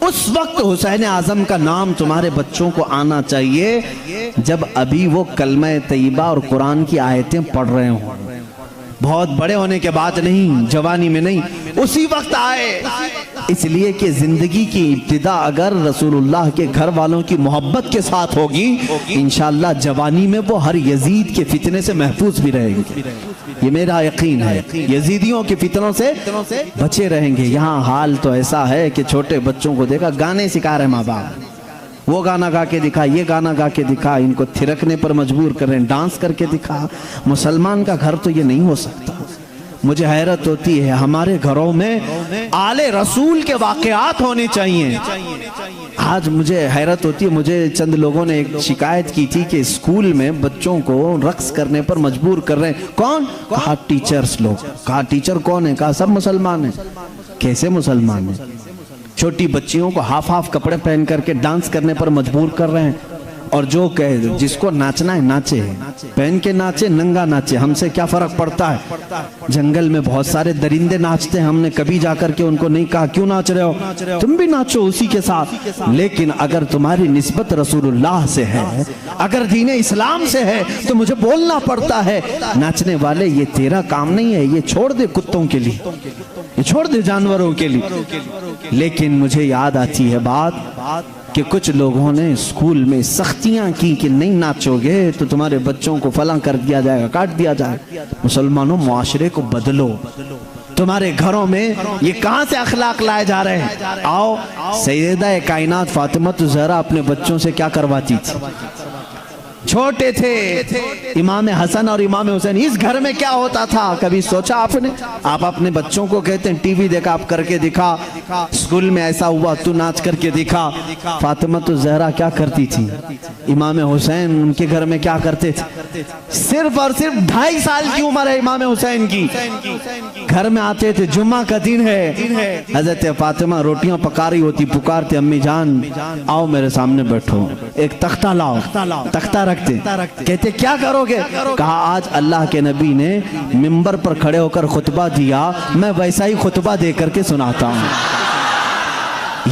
उस वक्त हुसैन आजम का नाम तुम्हारे बच्चों को आना चाहिए जब अभी वो कलमा तैयबा और कुरान की आयतें पढ़ रहे हों। बहुत बड़े होने के बाद नहीं, जवानी में नहीं, उसी वक्त आए। इसलिए कि जिंदगी की इब्तिदा अगर रसूलुल्लाह के घर वालों की मोहब्बत के साथ होगी, इंशाअल्लाह जवानी में वो हर यजीद के फितने से महफूज भी रहेंगे। ये मेरा यकीन है, यजीदियों के फितनों से बचे रहेंगे। यहाँ हाल तो ऐसा है कि छोटे बच्चों को देखा गाने सिखा रहे माँ बाप, वो गाना गा के दिखा, ये गाना गा के दिखा, इनको थिरकने पर मजबूर कर रहे हैं, डांस करके दिखा। मुसलमान का घर तो ये नहीं हो सकता। मुझे हैरत होती है, हमारे घरों में आले रसूल के वाकयात होने चाहिए। आज मुझे हैरत होती है, मुझे चंद लोगों ने एक शिकायत की थी कि स्कूल में बच्चों को रक्स करने पर मजबूर कर रहे हैं। कौन? कहा टीचर्स लोग। कहा टीचर कौन है? कहा सब मुसलमान है। कैसे मुसलमान है? छोटी बच्चियों को हाफ हाफ कपड़े पहन करके डांस करने पर मजबूर कर रहे हैं। और जो कहे जिसको नाचना है नाचे, पहन के नाचे, नंगा नाचे, हमसे क्या फर्क पड़ता है। जंगल में बहुत सारे दरिंदे नाचते हैं, हमने कभी जाकर के उनको नहीं कहा क्यों नाच रहे हो, तुम भी नाचो उसी के साथ। लेकिन अगर तुम्हारी निस्बत रसूलुल्लाह से है, अगर दीन इस्लाम से है, तो मुझे बोलना पड़ता है नाचने वाले ये तेरा काम नहीं है, ये छोड़ दे कुत्तों के लिए, ये छोड़ दे जानवरों के लिए। लेकिन मुझे याद आती है बात कि कुछ लोगों ने स्कूल में सख्तियां की कि नहीं नाचोगे तो तुम्हारे बच्चों को फलां कर दिया जाएगा, काट दिया जाएगा। मुसलमानों, मुआशरे को बदलो। तुम्हारे घरों में ये कहां से अखलाक लाए जा रहे हैं? आओ, सैयदा कायनात फातिमा ज़हरा अपने बच्चों से क्या करवाती थी? छोटे थे इमाम हसन और इमाम हुसैन, इस घर में क्या होता था कभी सोचा आपने? आप अपने बच्चों को कहते हैं टीवी देखा, आप करके दिखा, स्कूल में ऐसा हुआ तू नाच करके दिखा। फातिमा तो ज़हरा क्या करती थी? इमाम हुसैन उनके घर में क्या करते थे? सिर्फ और सिर्फ 2.5 साल की उम्र है इमाम हुसैन की। घर में आते थे, जुम्मा का दिन है, हजरत फातिमा रोटियां पका रही होती, पुकारते अम्मी जान आओ मेरे सामने बैठो, एक तख्ता लाओ। तख्ता रखते, कहते क्या करोगे? कहा आज अल्लाह के नबी ने मिंबर पर खड़े होकर खुतबा दिया, मैं वैसा ही खुतबा दे करके सुनाता हूँ।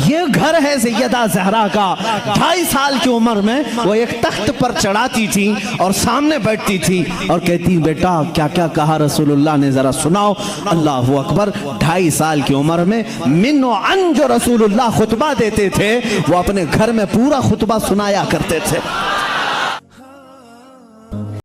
ये घर है सैयदा ज़हरा का। 2.5 साल की उम्र में वो एक तख्त पर चढ़ाती थी और सामने बैठती थी और कहती बेटा क्या क्या कहा रसूलुल्लाह ने, जरा सुनाओ। अल्लाहु अकबर। 2.5 साल की उम्र में मिन व अन जो रसूलुल्लाह खुतबा देते थे, वो अपने घर में पूरा खुतबा सुनाया करते थे।